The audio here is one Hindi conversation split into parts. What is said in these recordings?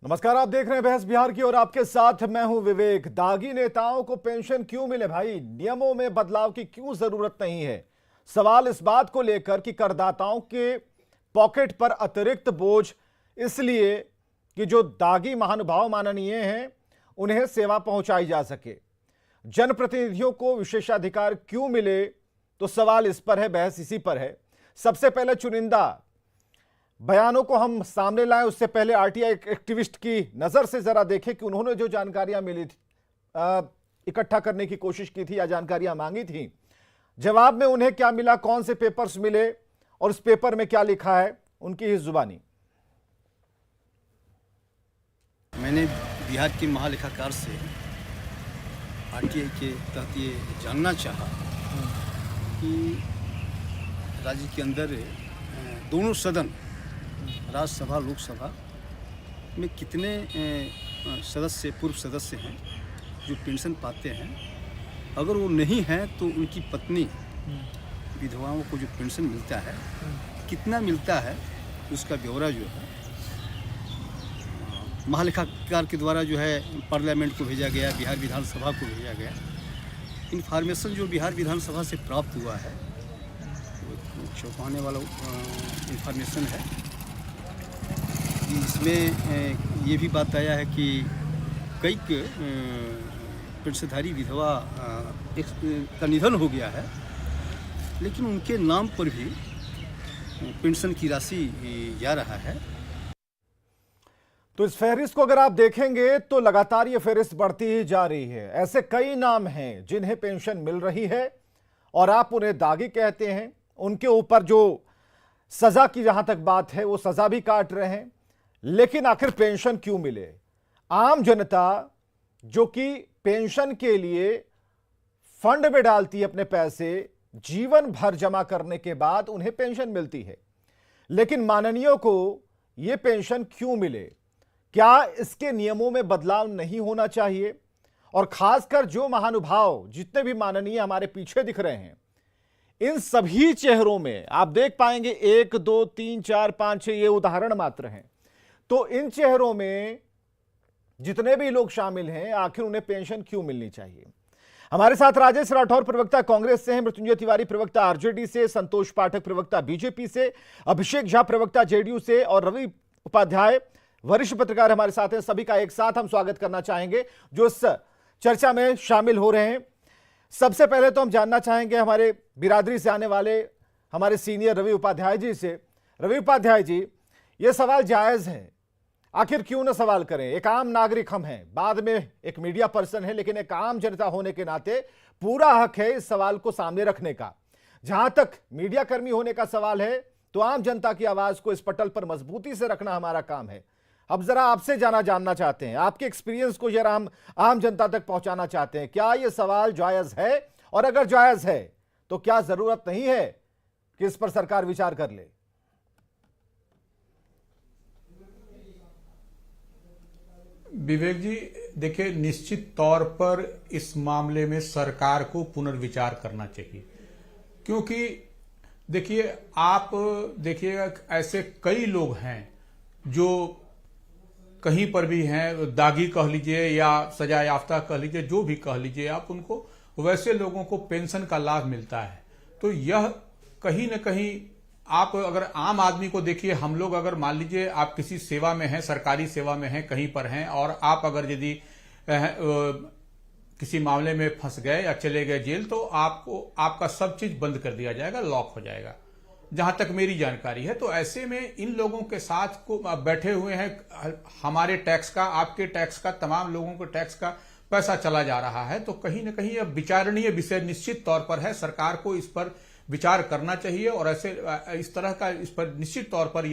नमस्कार, आप देख रहे हैं बहस बिहार की और आपके साथ मैं हूं विवेक। दागी नेताओं को पेंशन क्यों मिले भाई? नियमों में बदलाव की क्यों जरूरत नहीं है? सवाल इस बात को लेकर कि करदाताओं के पॉकेट पर अतिरिक्त बोझ इसलिए कि जो दागी महानुभाव माननीय हैं उन्हें सेवा पहुंचाई जा सके। जनप्रतिनिधियों को विशेषाधिकार क्यों मिले? तो सवाल इस पर है, बहस इसी पर है। सबसे पहले चुनिंदा बयानों को हम सामने लाएं, उससे पहले आरटीआई एक्टिविस्ट की नजर से जरा देखें कि उन्होंने जो जानकारियां मिली थी, इकट्ठा करने की कोशिश की थी या जानकारियां मांगी थी, जवाब में उन्हें क्या मिला, कौन से पेपर्स मिले और उस पेपर में क्या लिखा है, उनकी ही जुबानी। मैंने बिहार के महालेखाकार से आरटीआई के तहत ये जानना चाहा कि राज्य के अंदर दोनों सदन, राज्यसभा लोकसभा में कितने सदस्य, पूर्व सदस्य हैं जो पेंशन पाते हैं। अगर वो नहीं हैं तो उनकी पत्नी विधवाओं को जो पेंशन मिलता है कितना मिलता है, उसका ब्यौरा जो है महालेखाकार के द्वारा जो है पार्लियामेंट को भेजा गया, बिहार विधानसभा को भेजा गया। इन्फॉर्मेशन जो बिहार विधानसभा से प्राप्त हुआ है वो चौंकाने वाला इन्फॉर्मेशन है। इसमें ये भी बात आया है कि कई पेंशनधारी विधवा का निधन हो गया है, लेकिन उनके नाम पर भी पेंशन की राशि जा रहा है। तो इस फहरिस्त को अगर आप देखेंगे तो लगातार ये फहरिस्त बढ़ती ही जा रही है। ऐसे कई नाम हैं जिन्हें पेंशन मिल रही है और आप उन्हें दागी कहते हैं। उनके ऊपर जो सजा की जहां तक बात है वो सजा भी काट रहे हैं, लेकिन आखिर पेंशन क्यों मिले? आम जनता जो कि पेंशन के लिए फंड में डालती है अपने पैसे, जीवन भर जमा करने के बाद उन्हें पेंशन मिलती है, लेकिन माननीयों को यह पेंशन क्यों मिले? क्या इसके नियमों में बदलाव नहीं होना चाहिए? और खासकर जो महानुभाव, जितने भी माननीय हमारे पीछे दिख रहे हैं, इन सभी चेहरों में आप देख पाएंगे 1 2 3 4 5 6 ये उदाहरण मात्र हैं। तो इन चेहरों में जितने भी लोग शामिल हैं, आखिर उन्हें पेंशन क्यों मिलनी चाहिए? हमारे साथ राजेश राठौर प्रवक्ता कांग्रेस से हैं, मृत्युंजय तिवारी प्रवक्ता आरजेडी से, संतोष पाठक प्रवक्ता बीजेपी से, अभिषेक झा प्रवक्ता जेडीयू से और रवि उपाध्याय वरिष्ठ पत्रकार हमारे साथ हैं। सभी का एक साथ हम स्वागत करना चाहेंगे जो इस चर्चा में शामिल हो रहे हैं। सबसे पहले तो हम जानना चाहेंगे हमारे बिरादरी से आने वाले हमारे सीनियर रवि उपाध्याय जी से। रवि उपाध्याय जी, यह सवाल जायज है, आखिर क्यों ना सवाल करें? एक आम नागरिक हम हैं, बाद में एक मीडिया पर्सन है, लेकिन एक आम जनता होने के नाते पूरा हक है इस सवाल को सामने रखने का। जहां तक मीडिया कर्मी होने का सवाल है तो आम जनता की आवाज को इस पटल पर मजबूती से रखना हमारा काम है। अब जरा आपसे जानना चाहते हैं, आपके एक्सपीरियंस को जरा हम आम जनता तक पहुंचाना चाहते हैं। क्या यह सवाल जायज है? और अगर जायज है तो क्या जरूरत नहीं है कि इस पर सरकार विचार कर ले? विवेक जी, देखिए, निश्चित तौर पर इस मामले में सरकार को पुनर्विचार करना चाहिए, क्योंकि देखिए, आप देखिएगा ऐसे कई लोग हैं जो कहीं पर भी हैं, दागी कह लीजिए या सजा याफ्ता कह लीजिए, जो भी कह लीजिए आप उनको, वैसे लोगों को पेंशन का लाभ मिलता है। तो यह कहीं न कहीं, आप अगर आम आदमी को देखिए, हम लोग अगर मान लीजिए आप किसी सेवा में हैं, सरकारी सेवा में हैं, कहीं पर हैं, और आप अगर यदि किसी मामले में फंस गए या चले गए जेल, तो आपको आपका सब चीज बंद कर दिया जाएगा, लॉक हो जाएगा, जहां तक मेरी जानकारी है। तो ऐसे में इन लोगों के साथ को बैठे हुए हैं, हमारे टैक्स का, आपके टैक्स का, तमाम लोगों के टैक्स का पैसा चला जा रहा है। तो कहीं ना कहीं यह विचारणीय विषय निश्चित तौर पर है। सरकार को इस पर विचार करना चाहिए और ऐसे इस तरह का, इस पर निश्चित तौर पर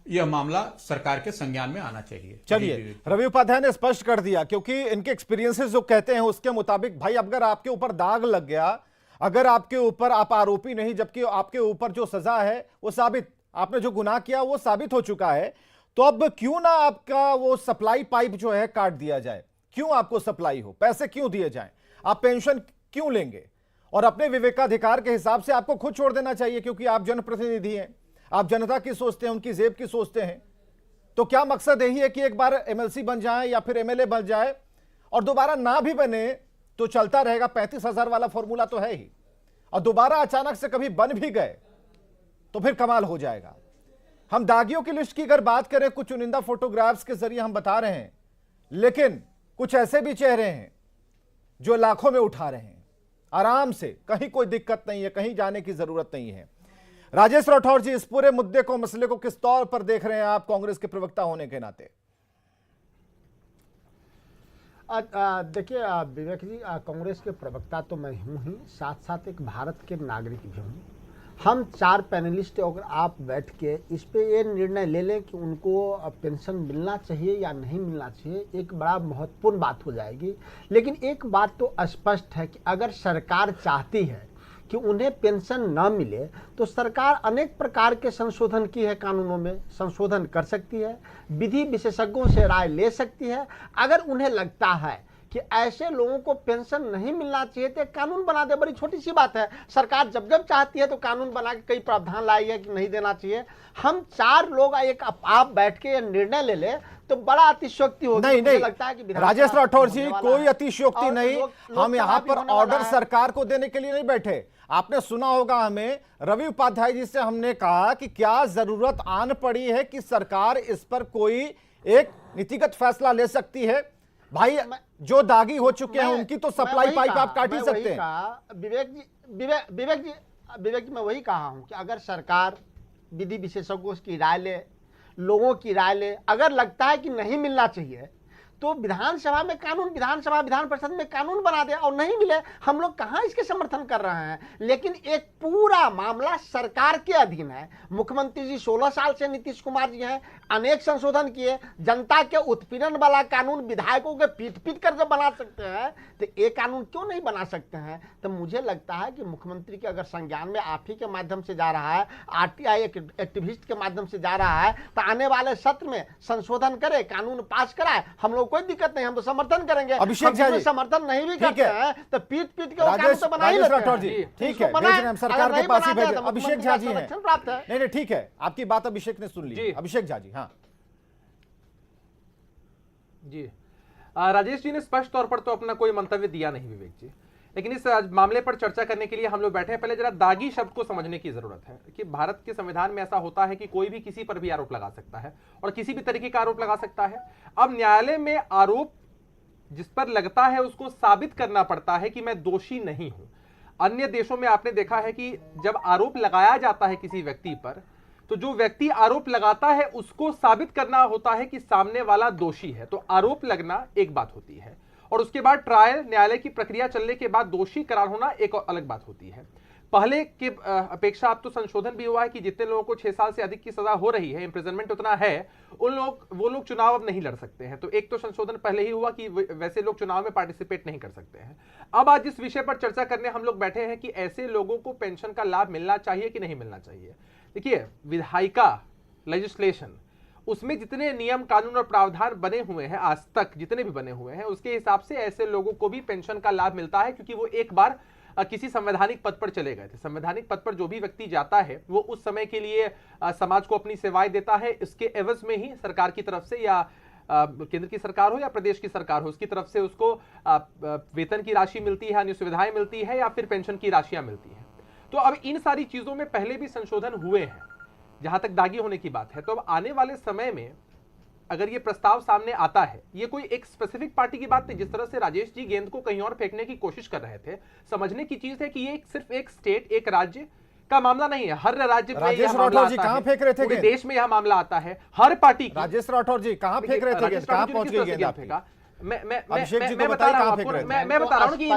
यह मामला सरकार के संज्ञान में आना चाहिए। चलिए, रवि उपाध्याय ने स्पष्ट कर दिया, क्योंकि इनके एक्सपीरियंसेस जो कहते हैं उसके मुताबिक भाई, अगर आपके ऊपर दाग लग गया, अगर आपके ऊपर, आप आरोपी नहीं जबकि आपके ऊपर जो सजा है वो साबित, आपने जो गुनाह किया वो साबित हो चुका है, तो अब क्यों ना आपका वो सप्लाई पाइप जो है काट दिया जाए? क्यों आपको सप्लाई हो, पैसे क्यों दिए जाएं? आप पेंशन क्यों लेंगे? और अपने विवेकाधिकार के हिसाब से आपको खुद छोड़ देना चाहिए, क्योंकि आप जनप्रतिनिधि हैं, आप जनता की सोचते हैं, उनकी जेब की सोचते हैं। तो क्या मकसद यही है कि एक बार एमएलसी बन जाए या फिर एमएलए बन जाए और दोबारा ना भी बने तो चलता रहेगा? 35,000 वाला फॉर्मूला तो है ही, और दोबारा अचानक से कभी बन भी गए तो फिर कमाल हो जाएगा। हम दागियों की लिस्ट की अगर बात करें, कुछ चुनिंदा फोटोग्राफ्स के जरिए हम बता रहे हैं, लेकिन कुछ ऐसे भी चेहरे हैं जो लाखों में उठा रहे हैं आराम से, कहीं कोई दिक्कत नहीं है, कहीं जाने की जरूरत नहीं है। राजेश राठौर जी, इस पूरे मुद्दे को, मसले को किस तौर पर देख रहे हैं आप कांग्रेस के प्रवक्ता होने के नाते? देखिए विवेक जी, कांग्रेस के प्रवक्ता तो मैं हूँ ही, साथ साथ एक भारत के नागरिक भी हूँ। हम 4 पैनलिस्ट अगर आप बैठ के इस पे ये निर्णय ले लें कि उनको पेंशन मिलना चाहिए या नहीं मिलना चाहिए, एक बड़ा महत्वपूर्ण बात हो जाएगी। लेकिन एक बात तो स्पष्ट है कि अगर सरकार चाहती है कि उन्हें पेंशन न मिले तो सरकार अनेक प्रकार के संशोधन की है, कानूनों में संशोधन कर सकती है, विधि विशेषज्ञों से राय ले सकती है। अगर उन्हें लगता है कि ऐसे लोगों को पेंशन नहीं मिलना चाहिए तो कानून बना दे, बड़ी छोटी सी बात है। सरकार जब जब चाहती है तो कानून बना के कई प्रावधान लाई है कि नहीं देना चाहिए। हम 4 लोग एक आप बैठ के निर्णय ले ले तो बड़ा अतिशयोक्ति होगी। नहीं नहीं लगता है कि राजेश राठौर जी, कोई अतिशयोक्ति नहीं। हम यहाँ पर ऑर्डर सरकार को देने के लिए नहीं बैठे। आपने सुना होगा, हमें रवि उपाध्याय जी से हमने कहा कि क्या जरूरत आन पड़ी है कि सरकार इस पर कोई एक नीतिगत फैसला ले सकती है? भाई जो दागी हो चुके हैं उनकी तो सप्लाई पाइप आप काट ही सकते हैं। विवेक जी मैं वही कहा हूं कि अगर सरकार विधि विशेषज्ञों की राय ले, लोगों की राय ले, अगर लगता है कि नहीं मिलना चाहिए तो विधानसभा में कानून, विधान परिषद में कानून बना दे, और नहीं मिले हम लोग कहां इसके समर्थन कर रहे हैं। लेकिन एक पूरा मामला सरकार के अधीन है। मुख्यमंत्री जी 16 साल से नीतीश कुमार जी हैं, अनेक संशोधन किए। जनता के उत्पीड़न वाला कानून विधायकों के पीट कर जब बना सकते हैं तो एक कानून क्यों नहीं बना सकते हैं? तो मुझे लगता है कि मुख्यमंत्री के अगर संज्ञान में आप ही के माध्यम से जा रहा है, आरटीआई एक्टिविस्ट के माध्यम से जा रहा है, तो आने वाले सत्र में संशोधन करे, कानून पास कराए, हम लोग कोई दिक्कत नहीं, हम तो समर्थन करेंगे। अभिषेक जी समर्थन नहीं भी करते हैं तो पीट के राजेश तो बना ही लेते राठौर जी, हैं। ठीक है, भेज रहे हैं हम सरकार के पास ही भेज। अभिषेक झा जी हैं। नहीं ठीक है, आपकी बात अभिषेक ने सुन ली। अभिषेक झा जी। हाँ जी, राजेश जी ने स्पष्ट तौर पर तो अपना कोई मंतव्य दिया नहीं विवेक जी, लेकिन इस मामले पर चर्चा करने के लिए हम लोग बैठे हैं। पहले जरा दागी शब्द को समझने की जरूरत है कि भारत के संविधान में ऐसा होता है कि कोई भी किसी पर भी आरोप लगा सकता है और किसी भी तरीके का आरोप लगा सकता है। अब न्यायालय में आरोप जिस पर लगता है उसको साबित करना पड़ता है कि मैं दोषी नहीं हूं। अन्य देशों में आपने देखा है कि जब आरोप लगाया जाता है किसी व्यक्ति पर, तो जो व्यक्ति आरोप लगाता है उसको साबित करना होता है कि सामने वाला दोषी है। तो आरोप लगना एक बात होती है और उसके बाद ट्रायल, न्यायालय की प्रक्रिया चलने के बाद दोषी करार होना एक अलग बात होती है। पहले के अपेक्षा अब तो संशोधन भी हुआ है कि जितने लोगों को 6 साल से अधिक की सजा हो रही है, इंप्रिजनमेंट उतना है, वो लोग चुनाव अब नहीं लड़ सकते हैं। तो एक तो संशोधन पहले ही हुआ कि वैसे लोग चुनाव में पार्टिसिपेट नहीं कर सकते हैं। अब आज जिस विषय पर चर्चा करने हम लोग बैठे हैं कि ऐसे लोगों को पेंशन का लाभ मिलना चाहिए कि नहीं मिलना चाहिए। देखिए, विधायिका लेजिस्लेशन, उसमें जितने नियम, कानून और प्रावधान बने हुए हैं आज तक, जितने भी बने हुए हैं, उसके हिसाब से ऐसे लोगों को भी पेंशन का लाभ मिलता है, क्योंकि वो एक बार किसी संवैधानिक पद पर चले गए थे। संवैधानिक पद पर जो भी व्यक्ति जाता है वो उस समय के लिए समाज को अपनी सेवाएं देता है। इसके एवज में ही सरकार की तरफ से, या केंद्र की सरकार हो या प्रदेश की सरकार हो, उसकी तरफ से उसको वेतन की राशि मिलती है, अन्य सुविधाएं मिलती है, या फिर पेंशन की राशियां मिलती है। तो अब इन सारी चीजों में पहले भी संशोधन हुए हैं जहां तक दागी होने की बात है। तो अब आने वाले समय में अगर ये प्रस्ताव सामने आता है, ये कोई एक स्पेसिफिक पार्टी की बात नहीं। जिस तरह से राजेश जी गेंद को कहीं और फेंकने की कोशिश कर रहे थे, समझने की चीज है कि ये सिर्फ एक स्टेट, एक राज्य का मामला नहीं है। हर राज्य में राजेश राठौर जी कहां फेंक रहे थे? पूरे देश में यह मामला आता है, हर पार्टी की। राजेश राठौर जी कहां फेंक रहे थे? कहां पहुंच गई गेंद आपकी? मैं बता रहा हूं कि मैं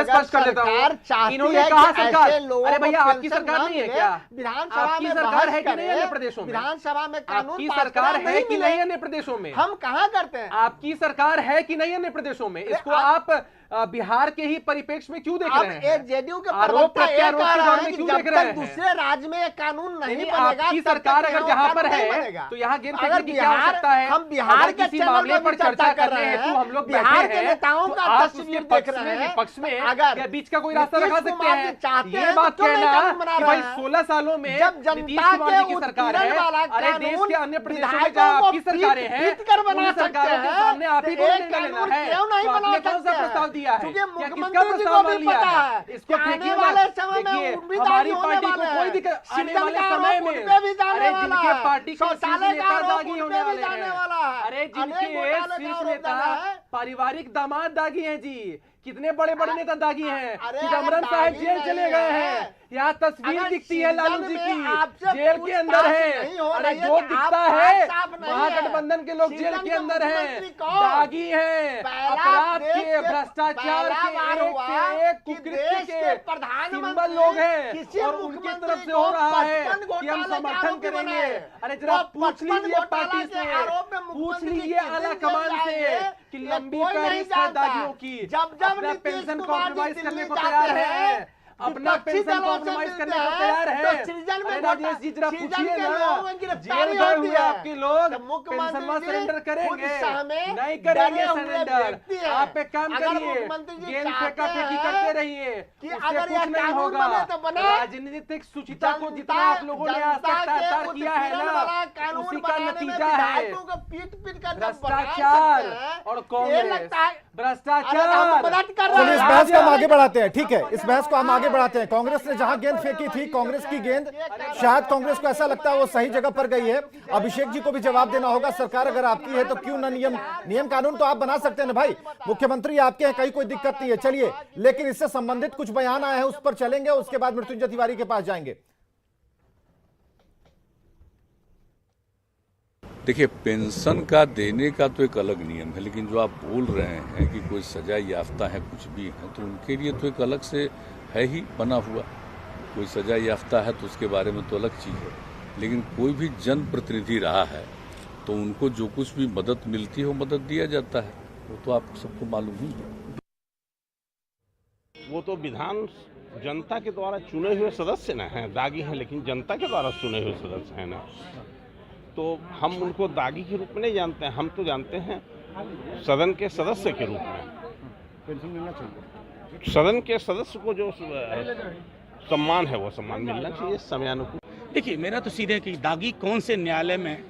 स्पष्ट कर देता हूं। इन्होंने कहा सरकार, अरे भैया आपकी सरकार नहीं है क्या? आपकी सरकार है कि नहीं अन्य प्रदेशों में? विधानसभा में आपकी सरकार है कि नहीं अन्य प्रदेशों में? हम कहां करते हैं? आपकी सरकार है कि नहीं अन्य प्रदेशों में? इसको आप बिहार के ही परिप्रेक्ष्य में क्यों देख अब रहे हैं? जेडीयू के आरोप प्रवक्ता ये प्रत्यारोप कह के रहे दौर हैं में कि क्यों जब देख रहे तक हैं? दूसरे राज्य में ये कानून नहीं नहीं, बनेगा आपकी तब तक सरकार अगर यहाँ जहां कानून पर नहीं है बनेगा। तो यहाँ गेम अगर फेंकने की क्या आवश्यकता है? हम बिहार अगर के किसी चैनल मामले पर चर्चा कर रहे हैं तो हम लोग बिहार बैठे के हैं, नेताओं तो का आप तस्वीर उसके देख पक्ष रहे में हैं। विपक्ष में अगर या बीच का कोई रास्ता नीतीश रखा सकते कुमार जी हैं? चाहते ये हैं बात तो क्यों नहीं कहना कानून बना कि रहे भाई हैं? 16 सालों में जब नीतीश जनता कुमार के जी की सरकार है, उत्पीड़न वाला अरे देश कानून के अन्य प्रदेशों में विधायकों जहां को आपकी सरकारें हैं, पीट कर बना उन सकते सरकारों के हैं, सामने आप ही तो को एक निर्णय लेना कानून है। क्यों नहीं तो बना आपने कौन सा सकते हैं? प्रस्ताव दिया है? क्योंकि या किसका मुख्यमंत्री जी प्रस्ताव को भी मान लिया पता है? है इसको कि आने फेंकिए वाले मत। समय में देखिए, उम्मीदवार हमारी होने पार्टी को वाले कोई हैं। दिक्कत आने सृजन वाले का समय आरोप में उन पे भी जाने अरे वाला जिनके है। पार्टी के शीर्ष शौचालय का नेता आरोप दागी उन होने पे भी वाले जाने हैं। वाला है। अरे अनेक जिनके घोटाले का शीर्ष आरोप नेता डाला है। पारिवारिक दामाद दागी हैं जी। कितने बड़े बड़े नेता दागी हैं। अरे चिदम्बरम अगर साहब दागी जेल नहीं चले गए है, हैं। यहाँ तस्वीर अगर दिखती है लालू जी सीजन में की, आपसे जेल के अंदर पूछताछ है। नहीं हो अरे रही है जो कि दिखता आप है साफ नहीं है। महागठबंधन के लोग जेल सीजन के के अंदर हैं, मुख्यमंत्री कौन? दागी हैं, पहला अपराध देश के, के भ्रष्टाचार पहला बार के हुआ एक कि कुकृत्य देश के के प्रधानमंत्री सिंबल लोग हैं किसी और उनकी मुख्यमंत्री तरफ से को हो रहा है 55 कि हम घोटाले के समर्थन आरोपी करेंगे। बनाए। अरे जरा वो पूछ 55 लीजिए घोटाला पार्टी के से, आरोप में पूछ मुख्यमंत्री लीजिए किस आला दिन कमान जेल से जाएंगे, कि ये लंबी कोई नहीं फहरिस्त है जानता। दागियों की। जब अपना नीतीश पेंशन कुमार जी कॉम्प्रोमाइज करने दिल्ली को जाते तैयार हैं, है, अपना विपक्षी पेंशन दलों से कॉम्प्रोमाइज मिलते करने को हैं, तैयार है। तो सृजन में अरे राजेश जी जरा सृजन पूछिए के ना, लोगों में जेल गिरफ्तारी गए होती हुए है। आपके लोग तो मुख्यमंत्री पेंशनवा जी सरेंडर खुद करेंगे? सहमे नहीं करेंगे डरे हुए सरेंडर। व्यक्ति हैं। आप एक काम अगर करिए, मुख्यमंत्री जी गेंद चाहते फेंका फेंकी हैं करते रहिए, कि उससे अगर कुछ यह नहीं कानून होगा। बने तो बने। राजनीतिक सुचिता को जितना आप लोगों ने आज तक तार किया है ना, कानून उसी का बनाने में नतीजा है विधायकों को पीट कर जब बढ़ा भ्रष्टाचार सकते हैं, और ये कांग्रेस। लगता है भ्रष्टाचार। अरे हम मदद कर रहे चलिए हैं। इस बहस को हम आगे बढ़ाते हैं। ठीक है, इस बहस को हम आगे बढ़ाते हैं। कांग्रेस ने जहां गेंद फेंकी थी, कांग्रेस की गेंद शायद कांग्रेस को ऐसा लगता है वो सही जगह पर गई है। अभिषेक जी को भी जवाब देना होगा। सरकार अगर आपकी है तो क्यों ना नियम कानून तो आप बना सकते हैं ना भाई। मुख्यमंत्री आपके हैं, कहीं कोई दिक्कत नहीं है। चलिए, लेकिन इससे संबंधित कुछ बयान आए हैं, उस पर चलेंगे। उसके बाद मृत्युंजय तिवारी के पास जाएंगे। देखिए, पेंशन का देने का तो एक अलग नियम है, लेकिन जो आप बोल रहे हैं कि कोई सजा याफ्ता है, कुछ भी है, तो उनके लिए तो एक अलग से है ही बना हुआ। कोई सजा याफ्ता है तो उसके बारे में तो अलग चीज़ है, लेकिन कोई भी जनप्रतिनिधि रहा है तो उनको जो कुछ भी मदद मिलती है वो मदद दिया जाता है। वो तो आप सबको मालूम ही है। वो तो विधान जनता के द्वारा चुने हुए सदस्य ना हैं, दागी हैं लेकिन जनता के द्वारा चुने हुए सदस्य हैं ना, तो हम उनको दागी के रूप में नहीं जानते हैं। हम तो जानते हैं सदन के सदस्य के रूप में। पेंशन मिलना चाहिए। सदन के सदस्य को जो सम्मान है वो सम्मान मिलना चाहिए समयानुकूल। देखिए, मेरा तो सीधे कि दागी कौन से न्यायालय में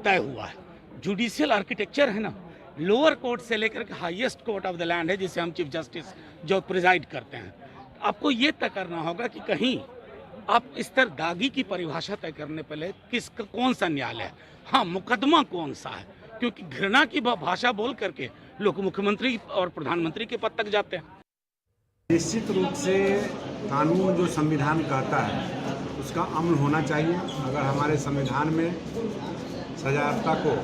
तय हुआ है। जुडिशियल आर्किटेक्चर है ना, लोअर कोर्ट से लेकर के highest court of the land है, जिसे हम चीफ जस्टिस जो प्रिजाइड करते हैं। आपको ये तय करना होगा कि कहीं आप इस तरह दागी की परिभाषा तय करने पहले किसका कौन सा न्यायालय है, हाँ मुकदमा कौन सा है, क्योंकि घृणा की भाषा बोल करके लोग मुख्यमंत्री और प्रधानमंत्री के पद तक जाते हैं। निश्चित रूप से कानून जो संविधान कहता है उसका अमल होना चाहिए। अगर हमारे संविधान में सजायाफ्ता को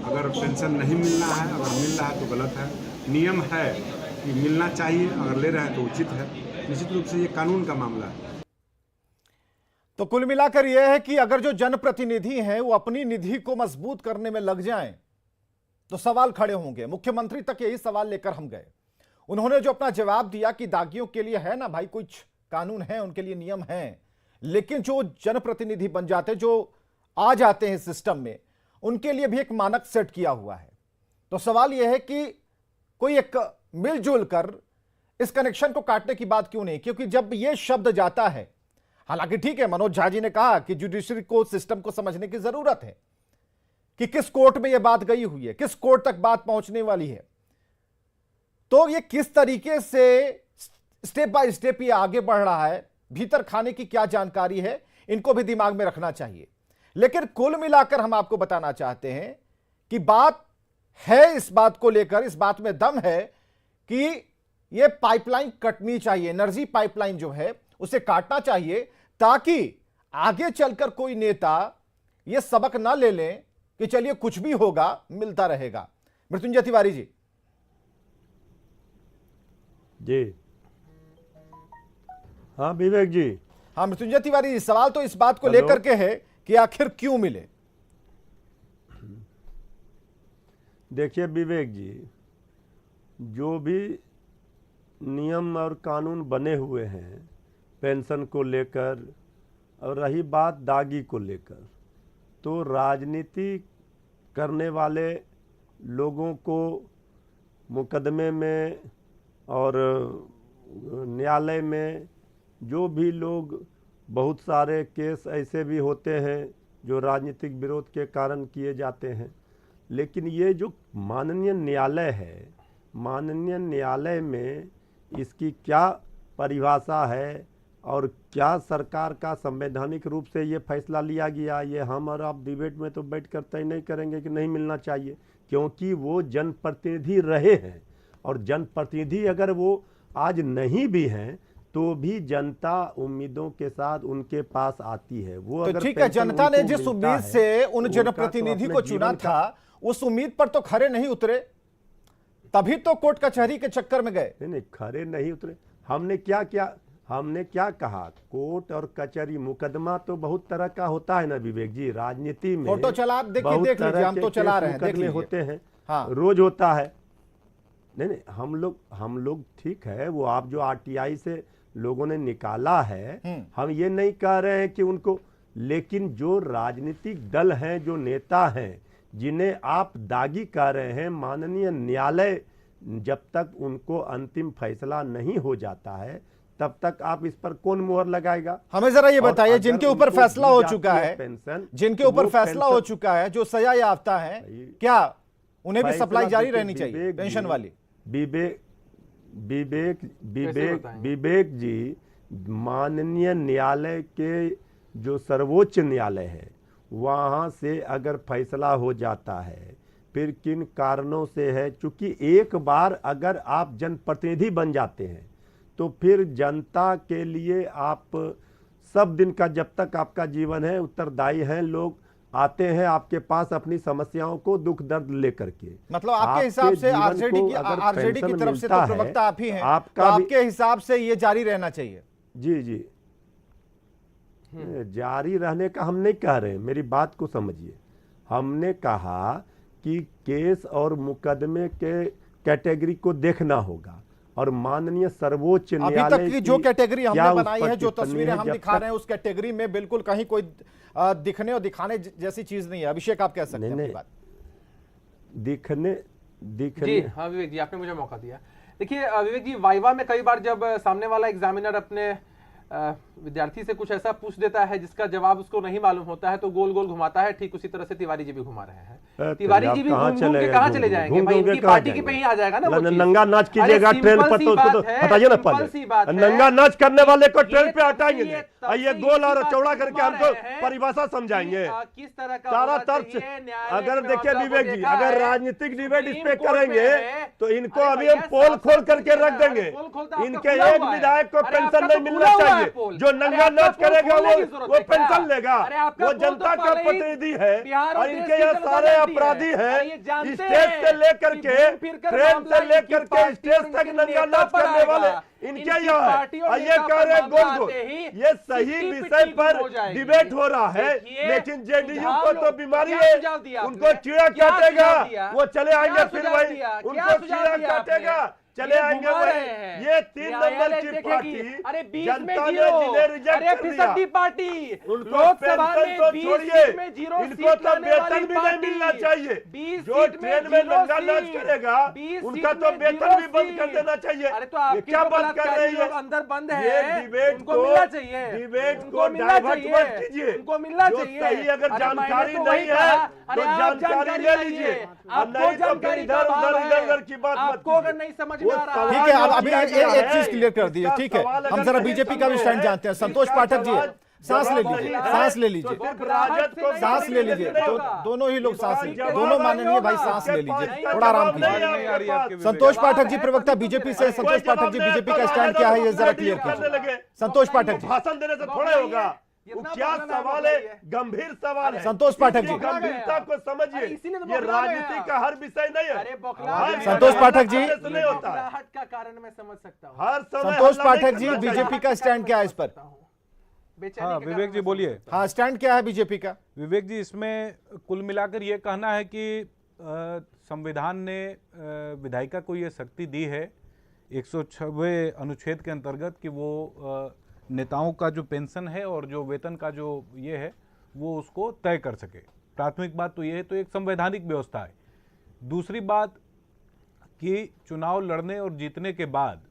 अगर पेंशन नहीं मिलना है, अगर मिल रहा है तो गलत है। नियम है कि मिलना चाहिए, अगर ले रहे हैं तो उचित है। निश्चित रूप से ये कानून का मामला है। तो कुल मिलाकर यह है कि अगर जो जनप्रतिनिधि हैं वो अपनी निधि को मजबूत करने में लग जाएं तो सवाल खड़े होंगे। मुख्यमंत्री तक यही सवाल लेकर हम गए। उन्होंने जो अपना जवाब दिया कि दागियों के लिए है ना भाई, कुछ कानून है, उनके लिए नियम हैं, लेकिन जो जनप्रतिनिधि बन जाते, जो आ जाते हैं सिस्टम में, उनके लिए भी एक मानक सेट किया हुआ है। तो सवाल यह है कि कोई एक मिलजुल कर इस कनेक्शन को काटने की बात क्यों नहीं? क्योंकि जब यह शब्द जाता है, हालांकि ठीक है, मनोज झा जी ने कहा कि जुडिशरी को सिस्टम को समझने की जरूरत है कि किस कोर्ट में यह बात गई हुई है, किस कोर्ट तक बात पहुंचने वाली है, तो ये किस तरीके से स्टेप बाय स्टेप ये आगे बढ़ रहा है, भीतर खाने की क्या जानकारी है, इनको भी दिमाग में रखना चाहिए। लेकिन कुल मिलाकर हम आपको बताना चाहते हैं कि बात है, इस बात को लेकर, इस बात में दम है कि ये पाइपलाइन कटनी चाहिए, एनर्जी पाइपलाइन जो है उसे काटना चाहिए, ताकि आगे चलकर कोई नेता ये सबक ना ले लें कि चलिए कुछ भी होगा, मिलता रहेगा। मृत्युंजय तिवारी जी। जी हाँ विवेक जी। हाँ मृत्युंजय तिवारी जी, सवाल तो इस बात को लेकर के है कि आखिर क्यों मिले। देखिए विवेक जी, जो भी नियम और कानून बने हुए हैं पेंशन को लेकर, और रही बात दागी को लेकर, तो राजनीति करने वाले लोगों को मुकदमे में और न्यायालय में जो भी लोग, बहुत सारे केस ऐसे भी होते हैं जो राजनीतिक विरोध के कारण किए जाते हैं, लेकिन ये जो माननीय न्यायालय है, माननीय न्यायालय में इसकी क्या परिभाषा है और क्या सरकार का संवैधानिक रूप से ये फैसला लिया गया, ये हम और आप डिबेट में तो बैठ कर तय नहीं करेंगे कि नहीं मिलना चाहिए, क्योंकि वो जनप्रतिनिधि रहे हैं, और जनप्रतिनिधि अगर वो आज नहीं भी हैं तो भी जनता उम्मीदों के साथ उनके पास आती है। वो तो अगर ठीक है, पेंशन जनता ने उनको जिस मिलता उम्मीद है, से उन उनका तो जनप्रतिनिधि अपने को चुना जीवन का- था, उस उम्मीद पर तो खरे नहीं उतरे, तभी तो कोर्ट कचहरी के चक्कर में गए। नहीं, खरे नहीं उतरे। हमने क्या कहा, कोर्ट और कचहरी, मुकदमा तो बहुत तरह का होता है ना विवेक जी, राजनीति में फोटो चला, आप देखिए, बहुत देख लीजिए, तरह हम के तो चला केस रहे हैं, देख मुकदमे लीजिए। होते हैं, हाँ। रोज होता है। नहीं, हम लोग ठीक है, वो आप जो आरटीआई से लोगों ने निकाला है, हम ये नहीं कह रहे हैं कि उनको, लेकिन जो राजनीतिक दल हैं, जो नेता हैं, जिन्हें आप दागी कह रहे हैं, माननीय न्यायालय जब तक उनको अंतिम फैसला नहीं हो जाता है तब तक आप इस पर कौन मुहर लगाएगा? हमें जरा ये और बताइए, अगर जिनके ऊपर उनको फैसला दी हो जाती चुका है, पेंशन, जिनके तो ऊपर वो फैसला हो पेंशन- चुका है, जो सजा याफ्ता है, क्या उन्हें भी फैसला सप्लाई जारी देखिए, रहनी चाहिए विवेक पेंशन जी, वाली? विवेक जी, माननीय न्यायालय के जो सर्वोच्च न्यायालय है, वहाँ से अगर फैसला हो जाता है, फिर किन कारणों से है, चूंकि एक बार अगर आप जनप्रतिनिधि बन जाते हैं तो फिर जनता के लिए आप सब दिन का, जब तक आपका जीवन है, उत्तरदायी हैं, लोग आते हैं आपके पास अपनी समस्याओं को, दुख दर्द लेकर के। मतलब आपके हिसाब से जीवन आरजेडी को की अगर आरजेडी की पेंशन तरफ से मिलता तो प्रवक्ता है, आप ही हैं, तो आपका भी- आपके हिसाब से ये जारी रहना चाहिए? जी, जारी रहने का हम नहीं कह रहे हैं, मेरी बात को समझिए। हमने कहा कि केस और मुकदमे के कैटेगरी को देखना होगा, और माननीय सर्वोच्च अभी न्यायालय तक की जो कैटेगरी क्या हमने उस बनाई पर है, जो टिप्पणी तस्वीरें है, हम जब दिखा तक- रहे हैं, उस कैटेगरी में बिल्कुल कहीं कोई दिखने और दिखाने जैसी चीज नहीं है। अभिषेक, आप कह सकते हैं अपनी नहीं, बात। दिखने जी हाँ विवेक जी, आपने मुझे मौका दिया। देखिए विवेक जी, वाइवा में कई बार जब सामने वाला एग्जामिनर अपने विद्यार्थी से कुछ ऐसा पूछ देता है जिसका जवाब उसको नहीं मालूम होता है, तो गोल गोल घुमाता है। ठीक उसी तरह से तिवारी जी भी घुमा रहे हैं। तिवारी जी भी घूम के कहाँ चले जाएंगे भाई? इनकी पार्टी के पे ही आ जाएगा ना वो चीज। नंगा नाच कीजिएगा ट्रेन पर, तो उसको तो हटाइए ना पहले। नंगा नाच करने वाले को ट्रेन पे हटाएंगे, ये गोल और चौड़ा करके हमको परिभाषा समझाएंगे। किस तरह का सारा तर्क, अगर देखिए विवेक जी, अगर राजनीतिक डिबेट इस पे करेंगे तो इनको अभी हम पोल खोल करके रख देंगे। इनके एक विधायक को पेंशन नहीं मिलना चाहिए, जो नंगा नाच करेगा वो पेंशन लेगा, वो जनता का प्रतिनिधि है, और इनके यहाँ सारे अपराधी हैं, स्टेज से लेकर के, ट्रेन से लेकर के स्टेज तक नंगा नाच करने वाले इनके यहाँ है। और ये कह रहे गोल गोल, ये सही विषय पर डिबेट हो रहा है, लेकिन जेडीयू को तो बीमारी है, उनको कीड़ा काटेगा, वो चले आएंगे फिर वही, उनको कीड़ा काटेगा, चले आएंगे वही। ये 3 नंबर की पार्टी, जनता ने जिन्हें रिजेक्ट कर दिया, पार्टी उनको पेंशन तो छोड़िए, इनको तो वेतन भी नहीं मिलना चाहिए। जो ट्रेन में नंगा नाच करेगा उनका तो वेतन भी बंद कर देना चाहिए। अरे तो ये क्या बात कर रही है? अंदर बंद है, ये डिबेट को डाइवर्ट मत कीजिए। उनको मिलना जो चाहिए। सही अगर अरे जानकारी मैंने तो नहीं वही कहा, है अरे तो आप जानकारी ले लीजिए, और आपको नहीं तो फिर जानकारी इधर का उधर अभाव इधर है। उधर की बात मत आपको अगर कीजिए। नहीं समझ वो में आ रहा है, ठीक है, अब अभी किया एक गया चीज है। क्लियर कर दीजिए। ठीक है, सवाल हम अगर जरा नहीं बीजेपी का भी समझे स्टैंड हैं, जानते हैं। संतोष इसका पाठक जी, सवाल सांस ले जवाब लीजिए, वही है, सांस ले लीजिए, तो सिर्फ राजद को सांस ले लीजिए। दोनों ही लोग सांस ले लीजिए, दोनों माननीय भाई सांस ले लीजिए, थोड़ा आराम कीजिए। संतोष पाठक जी, प्रवक्ता बीजेपी से, संतोष पाठक जी, बीजेपी का स्टैंड क्या है ये जरा क्लियर कीजिए। संतोष पाठक जी, भाषण देने से थोड़ा होगा, वो क्या सवाल है, गंभीर सवाल है। संतोष पाठक जी, इसकी गंभीरता को समझिए, ये राजनीति का हर विषय नहीं है। संतोष पाठक जी, नहीं होता है का कारण मैं समझ सकता हूँ। हर समय संतोष हल्ला नहीं पाठक जी, करना चाहिए। बीजेपी का स्टैंड क्या है इस पर? हाँ विवेक जी बोलिए। हाँ, स्टैंड क्या है बीजेपी का? विवेक जी, इसमें कुल मिलाकर ये कहना है कि संविधान ने विधायिका को ये शक्ति दी है 106वें अनुच्छेद के अंतर्गत कि वो नेताओं का जो पेंशन है और जो वेतन का जो ये है वो उसको तय कर सके। प्राथमिक बात तो ये है, तो एक संवैधानिक व्यवस्था है। दूसरी बात कि चुनाव लड़ने और जीतने के बाद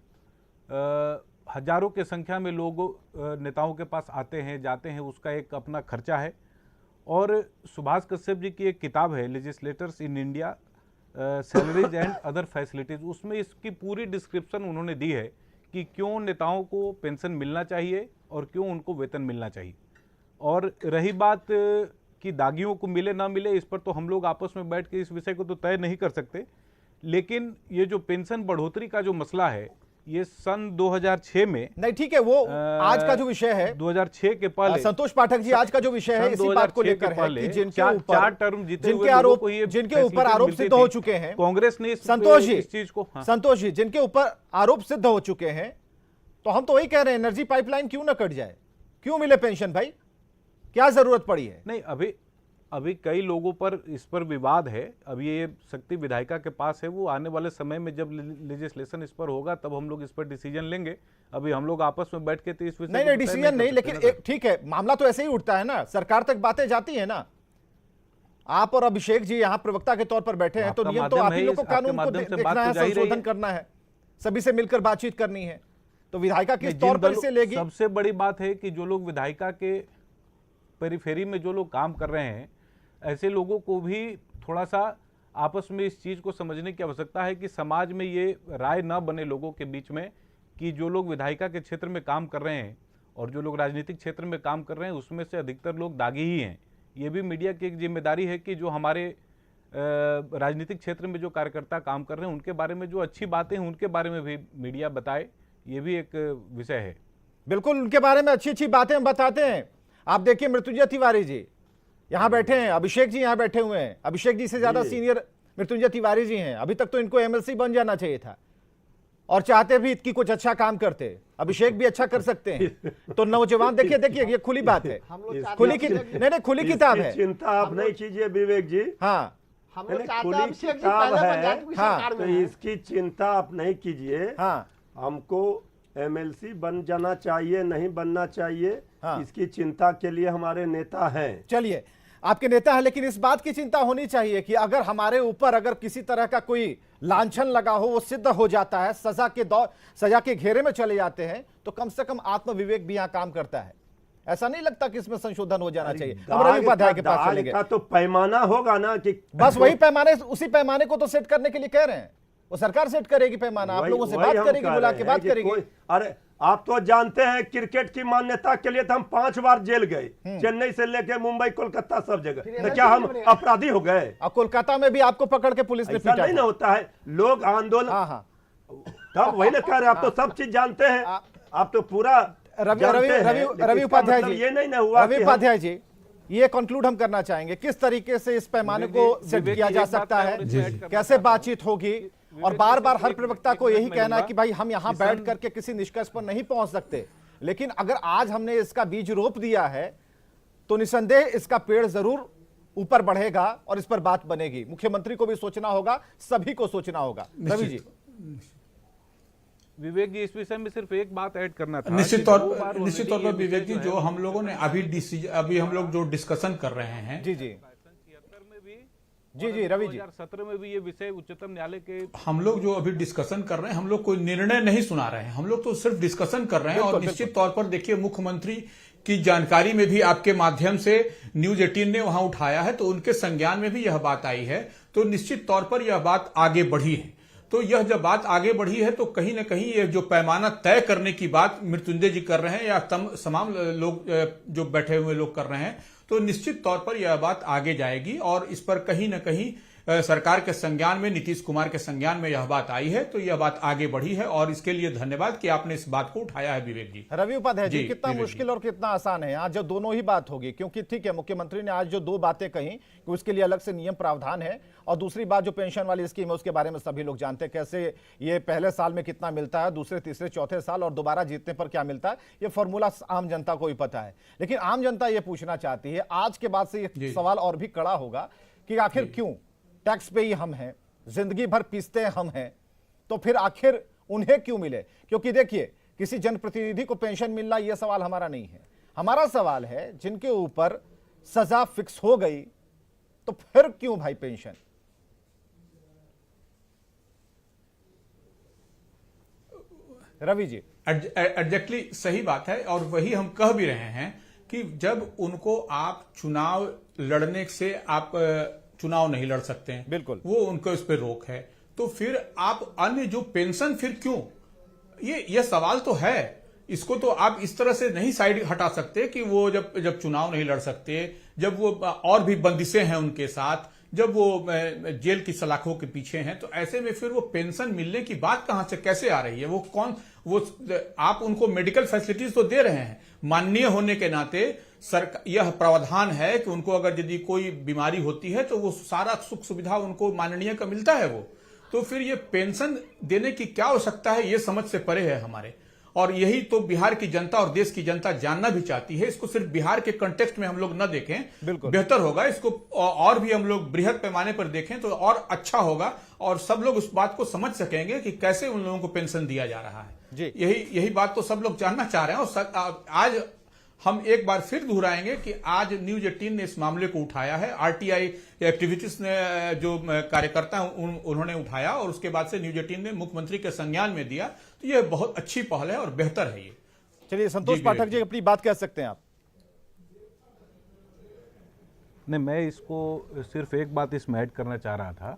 हजारों के संख्या में लोग नेताओं के पास आते हैं जाते हैं, उसका एक अपना खर्चा है। और सुभाष कश्यप जी की एक किताब है legislators in India, salaries and other facilities, उसमें इसकी पूरी डिस्क्रिप्शन उन्होंने दी है कि क्यों नेताओं को पेंशन मिलना चाहिए और क्यों उनको वेतन मिलना चाहिए। और रही बात कि दागियों को मिले ना मिले, इस पर तो हम लोग आपस में बैठ के इस विषय को तो तय नहीं कर सकते, लेकिन ये जो पेंशन बढ़ोतरी का जो मसला है ये सन 2006 में नहीं, ठीक है, वो आज का जो विषय है 2006 के पहले, संतोष पाठक जी, आज का जो विषय है इसी बात को लेकर है कि जिनके ऊपर चार टर्म जीते हुए जिनके ऊपर आरोप सिद्ध हो चुके हैं, कांग्रेस ने संतोष जी, इस चीज को, संतोष जी, जिनके ऊपर आरोप सिद्ध हो चुके हैं, तो हम तो वही कह रहे हैं एनर्जी पाइपलाइन क्यों ना कट जाए, क्यों मिले पेंशन भाई, क्या जरूरत पड़ी है? नहीं, अभी कई लोगों पर इस पर विवाद है। अभी ये शक्ति विधायिका के पास है, वो आने वाले समय में जब लेजिस्लेशन इस पर होगा तब हम लोग इस पर डिसीजन लेंगे। अभी हम लोग आपस में बैठ के तो इस विषय नहीं डिसीजन नहीं, लेकिन एक ठीक है, मामला तो ऐसे ही उठता है ना, सरकार तक बातें जाती है ना। आप और अभिषेक जी यहाँ प्रवक्ता के तौर पर बैठे हैं, तो नियम तो आप ही लोग को कानून को देखना है, संशोधन करना है, सभी से मिलकर बातचीत करनी है। तो विधायिका किस तौर पर इसे लेगी? सबसे बड़ी बात है कि जो लोग विधायिका के पेरिफेरी में जो लोग काम कर रहे हैं, ऐसे लोगों को भी थोड़ा सा आपस में इस चीज़ को समझने की आवश्यकता है कि समाज में ये राय न बने लोगों के बीच में कि जो लोग विधायिका के क्षेत्र में काम कर रहे हैं और जो लोग राजनीतिक क्षेत्र में काम कर रहे हैं उसमें से अधिकतर लोग दागी ही हैं। ये भी मीडिया की एक जिम्मेदारी है कि जो हमारे राजनीतिक क्षेत्र में जो कार्यकर्ता काम कर रहे हैं उनके बारे में जो अच्छी बातें हैं उनके बारे में भी मीडिया बताए, ये भी एक विषय है। बिल्कुल, उनके बारे में अच्छी अच्छी बातें हम बताते हैं। आप देखिए मृत्युंजय तिवारी जी यहाँ बैठे हैं, अभिषेक जी यहाँ बैठे हुए हैं, अभिषेक जी से ज्यादा सीनियर मृत्युंजय तिवारी जी हैं। अभी तक तो इनको एमएलसी बन जाना चाहिए था और चाहते भी कि कुछ अच्छा काम करते, अभिषेक भी अच्छा कर सकते हैं। तो नौजवान देखिए ये खुली बात है, खुली किताब है। चिंता आप नहीं कीजिए विवेक जी, हाँ खुली किताब है, हाँ, तो इसकी चिंता आप नहीं कीजिए। हाँ, हमको एमएलसी बन जाना चाहिए नहीं बनना चाहिए, हाँ, इसकी चिंता के लिए हमारे नेता हैं। चलिए, आपके नेता है, लेकिन इस बात की चिंता होनी चाहिए कि अगर हमारे ऊपर अगर किसी तरह का कोई लांछन लगा हो, वो सिद्ध हो जाता है, सजा के घेरे में चले जाते हैं, तो कम से कम आत्मविवेक भी यहाँ काम करता है। ऐसा नहीं लगता कि इसमें संशोधन हो जाना चाहिए? हम रवि उपाध्याय के पास चलेंगे। तो पैमाना होगा ना कि बस वही पैमाने, उसी पैमाने को तो सेट करने के लिए कह रहे हैं, वो सरकार सेट करेगी पैमाना, आप लोगों से बात करेगी, बुला के बात करेगी। अरे आप तो जानते हैं क्रिकेट की मान्यता के लिए तो हम 5 बार जेल गए, चेन्नई से लेके मुंबई कोलकाता सब जगह। तो क्या हम अपराधी हो गए? अब कोलकाता में भी आपको पकड़ के पुलिस ने पीटा नहीं ना होता है, लोग आंदोलन। हाँ, तब वही ना कह रहे, आप तो सब चीज जानते हैं, आप तो पूरा रवि उपाध्याय जी, ये नहीं ना हुआ। रवि उपाध्याय जी, ये कंक्लूड हम करना चाहेंगे, किस तरीके से इस पैमाने को सेट किया जा सकता है, कैसे बातचीत होगी? और बार बार हर प्रवक्ता को यही कहना है कि भाई हम यहाँ बैठ करके किसी निष्कर्ष पर नहीं पहुंच सकते, लेकिन अगर आज हमने इसका बीज रोप दिया है तो निसंदेह इसका पेड़ जरूर ऊपर बढ़ेगा और इस पर बात बनेगी। मुख्यमंत्री को भी सोचना होगा, सभी को सोचना होगा। रवि जी, विवेक जी, इस विषय में सिर्फ एक बात ऐड करना था। निश्चित तौर पर विवेक जी, जो हम लोगों ने अभी हम लोग जो डिस्कशन कर रहे हैं, जी रवि जी, 2017 में भी ये विषय उच्चतम न्यायालय के, हम लोग जो अभी डिस्कशन कर रहे हैं, हम लोग कोई निर्णय नहीं सुना रहे हैं, हम लोग तो सिर्फ डिस्कशन कर रहे हैं। और निश्चित तौर पर देखिए, मुख्यमंत्री की जानकारी में भी आपके माध्यम से न्यूज 18 ने वहां उठाया है, तो उनके संज्ञान में भी यह बात आई है, तो निश्चित तौर पर यह बात आगे बढ़ी है। तो यह जब बात आगे बढ़ी है तो कहीं ना कहीं ये जो पैमाना तय करने की बात मृत्युंजय जी कर रहे हैं या तमाम लोग जो बैठे हुए लोग कर रहे हैं, तो निश्चित तौर पर यह बात आगे जाएगी और इस पर कहीं ना कहीं सरकार के संज्ञान में, नीतीश कुमार के संज्ञान में यह बात आई है, तो यह बात आगे बढ़ी है और इसके लिए धन्यवाद कि आपने इस बात को उठाया है विवेक जी। रवि उपाध्याय जी, कितना मुश्किल और कितना आसान है आज जो दोनों ही बात होगी, क्योंकि ठीक है, मुख्यमंत्री ने आज जो दो बातें कही कि उसके लिए अलग से नियम प्रावधान है, और दूसरी बात जो पेंशन वाली स्कीम है उसके बारे में सभी लोग जानते हैं, कैसे ये पहले साल में कितना मिलता है, दूसरे तीसरे चौथे साल और दोबारा जीतने पर क्या मिलता है, ये फॉर्मूला आम जनता को ही पता है। लेकिन आम जनता ये पूछना चाहती है, आज के बाद से ये सवाल और भी कड़ा होगा कि आखिर क्यों टैक्स पे ही हम हैं, जिंदगी भर पीसते हम हैं, तो फिर आखिर उन्हें क्यों मिले? क्योंकि देखिए, किसी जनप्रतिनिधि को पेंशन मिलना यह सवाल हमारा नहीं है। हमारा सवाल है जिनके ऊपर सजा फिक्स हो गई तो फिर क्यों भाई पेंशन? रवि जी, एग्जैक्टली सही बात है, और वही हम कह भी रहे हैं कि जब उनको आप चुनाव लड़ने से आप चुनाव नहीं लड़ सकते हैं, बिल्कुल, वो उनको इस पे रोक है, तो फिर आप अन्य जो पेंशन फिर क्यों? ये सवाल तो है। इसको तो आप इस तरह से नहीं साइड हटा सकते कि वो जब चुनाव नहीं लड़ सकते, जब वो और भी बंदिशें हैं उनके साथ, जब वो जेल की सलाखों के पीछे हैं, तो ऐसे में फिर वो पेंशन मिलने की बात कहां से कैसे आ रही है? वो आप उनको मेडिकल फैसिलिटीज तो दे रहे हैं, माननीय होने के नाते सरकार यह प्रावधान है कि उनको अगर यदि कोई बीमारी होती है तो वो सारा सुख सुविधा उनको माननीय का मिलता है। वो तो फिर ये पेंशन देने की क्या आवश्यकता है, ये समझ से परे है हमारे। और यही तो बिहार की जनता और देश की जनता जानना भी चाहती है। इसको सिर्फ बिहार के कंटेक्स्ट में हम लोग न देखें, बिल्कुल बेहतर होगा। इसको और भी हम लोग बृहद पैमाने पर देखें तो और अच्छा होगा, और सब लोग उस बात को समझ सकेंगे कि कैसे उन लोगों को पेंशन दिया जा रहा है जी। यही बात तो सब लोग जानना चाह रहे हैं। और आज हम एक बार फिर दोहराएंगे कि आज न्यूज 18 ने इस मामले को उठाया है। आरटीआई एक्टिविटीज ने जो कार्यकर्ता उन्होंने उठाया, और उसके बाद से न्यूज 18 ने मुख्यमंत्री के संज्ञान में दिया। तो यह बहुत अच्छी पहल है और बेहतर है ये। चलिए संतोष पाठक जी, अपनी बात कह सकते हैं आप। नहीं, मैं इसको सिर्फ एक बात इसमें ऐड करना चाह रहा था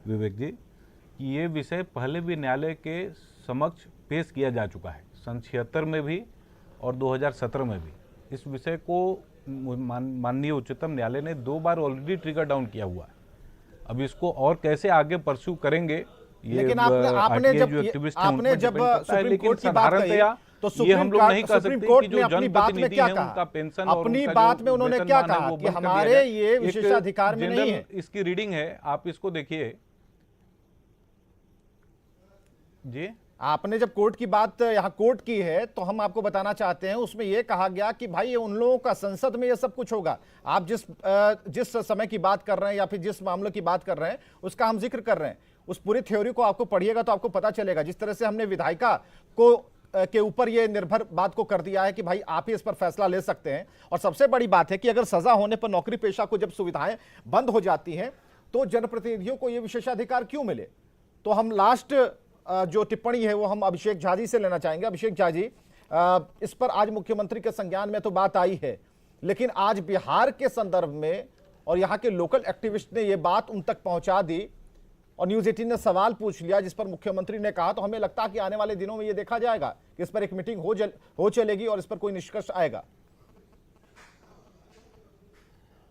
विवेक जी, कि ये विषय पहले भी न्यायालय के समक्ष पेश किया जा चुका है, सन 76 में भी और 2017 में भी। इस विषय को माननीय उच्चतम न्यायालय ने 2 बार ऑलरेडी ट्रिगर डाउन किया हुआ है। अब इसको और कैसे आगे परस्यू करेंगे, लेकिन आपने जब सुप्रीम कोर्ट की बात कही तो सुप्रीम कोर्ट ने अपनी बात में क्या कहा? अपनी बात में उन्होंने क्या कहा कि हमारे ये विशेषाधिकार में नहीं है। इसकी रीडिंग है, आप इसको देखिए जी। आपने जब कोर्ट की बात यहाँ कोर्ट की है तो हम आपको बताना चाहते हैं, उसमें यह कहा गया कि भाई ये उन लोगों का संसद में ये सब कुछ होगा। आप जिस समय की बात कर रहे हैं या फिर जिस मामलों की बात कर रहे हैं उसका हम जिक्र कर रहे हैं, उस पूरी थ्योरी को आपको पढ़िएगा तो आपको पता चलेगा। जिस तरह से हमने विधायिका को के ऊपर ये निर्भर बात को कर दिया है कि भाई आप ही इस पर फैसला ले सकते हैं। और सबसे बड़ी बात है कि अगर सजा होने पर नौकरी पेशा को जब सुविधाएं बंद हो जाती हैं तो जनप्रतिनिधियों को ये विशेषाधिकार क्यों मिले? तो हम लास्ट जो टिप्पणी है वो हम अभिषेक झा जी से लेना चाहेंगे। अभिषेक झा जी, इस पर आज मुख्यमंत्री के संज्ञान में तो बात आई है, लेकिन आज बिहार के संदर्भ में और यहाँ के लोकल एक्टिविस्ट ने ये बात उन तक पहुंचा दी और न्यूज 18 ने सवाल पूछ लिया जिस पर मुख्यमंत्री ने कहा। तो हमें लगता है कि आने वाले दिनों में ये देखा जाएगा कि इस पर एक मीटिंग हो चलेगी और इस पर कोई निष्कर्ष आएगा।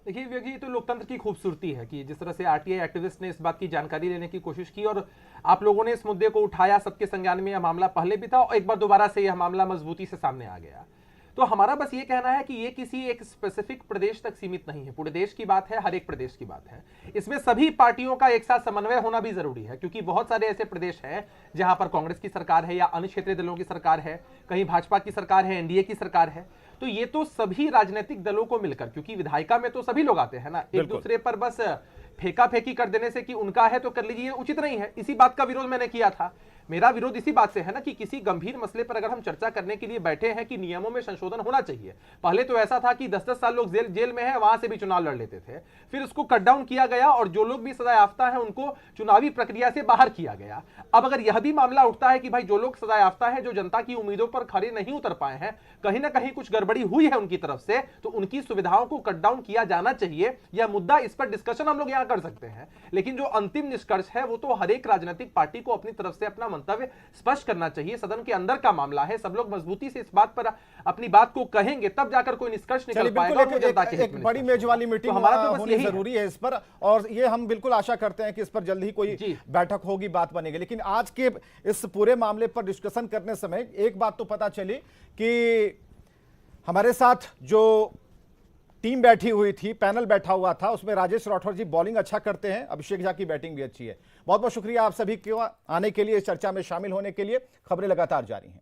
देखिए विवेक जी, ये तो लोकतंत्र की खूबसूरती है कि जिस तरह से आरटीआई एक्टिविस्ट ने इस बात की जानकारी लेने की कोशिश की और आप लोगों ने इस मुद्दे को उठाया, सबके संज्ञान में यह मामला पहले भी था और एक बार दोबारा से यह मामला मजबूती से सामने आ गया। तो हमारा बस ये कहना है कि ये किसी एक स्पेसिफिक प्रदेश तक सीमित नहीं है, पूरे देश की बात है, हर एक प्रदेश की बात है। इसमें सभी पार्टियों का एक साथ समन्वय होना भी जरूरी है, क्योंकि बहुत सारे ऐसे प्रदेश हैं जहां पर कांग्रेस की सरकार है या अन्य क्षेत्रीय दलों की सरकार है, कहीं भाजपा की सरकार है, एनडीए की सरकार है। तो ये तो सभी राजनीतिक दलों को मिलकर, क्योंकि विधायिका में तो सभी लोग आते हैं ना, एक दूसरे पर बस फेंका फेंकी कर देने से कि उनका है तो कर लीजिए, उचित नहीं है। इसी बात का विरोध मैंने किया था। मेरा विरोध इसी बात से है ना कि किसी गंभीर मसले पर अगर हम चर्चा करने के लिए बैठे हैं कि नियमों में संशोधन होना चाहिए। पहले तो ऐसा था कि 10-10 साल लोग जेल में हैं, वहां से भी चुनाव लड़ लेते थे, फिर उसको कट डाउन किया गया और जो लोग भी सजा याफ्ता है उनको चुनावी प्रक्रिया से बाहर किया गया। अब अगर यह भी मामला उठता है कि भाई जो लोग सजा याफ्ता है, जो जनता की उम्मीदों पर खरे नहीं उतर पाए हैं, कहीं ना कहीं कुछ गड़बड़ी हुई है उनकी तरफ से, तो उनकी सुविधाओं को कट डाउन किया जाना चाहिए। यह मुद्दा, इस पर डिस्कशन हम लोग यहां कर सकते हैं, लेकिन जो अंतिम निष्कर्ष है वो तो हर एक राजनीतिक पार्टी को अपनी तरफ से अपना मंतव्य स्पष्ट करना चाहिए। सदन के अंदर का मामला है, सब लोग मजबूती से इस बात पर अपनी बात को कहेंगे, तब जाकर कोई निष्कर्ष निकल पाएगा। एक बड़ी मेज वाली मीटिंग होनी जरूरी है इस पर, और ये हम बिल्कुल आशा करते हैं कि इस पर जल्द ही कोई बैठक होगी, बात बनेगी। लेकिन आज के इस पूरे मामले पर डिस्कशन करने समय एक बात तो पता चली कि हमारे साथ जो टीम बैठी हुई थी, पैनल बैठा हुआ था, उसमें राजेश राठौर जी बॉलिंग अच्छा करते हैं, अभिषेक झा की बैटिंग भी अच्छी है। बहुत बहुत शुक्रिया आप सभी को आने के लिए, इस चर्चा में शामिल होने के लिए। खबरें लगातार जारी हैं।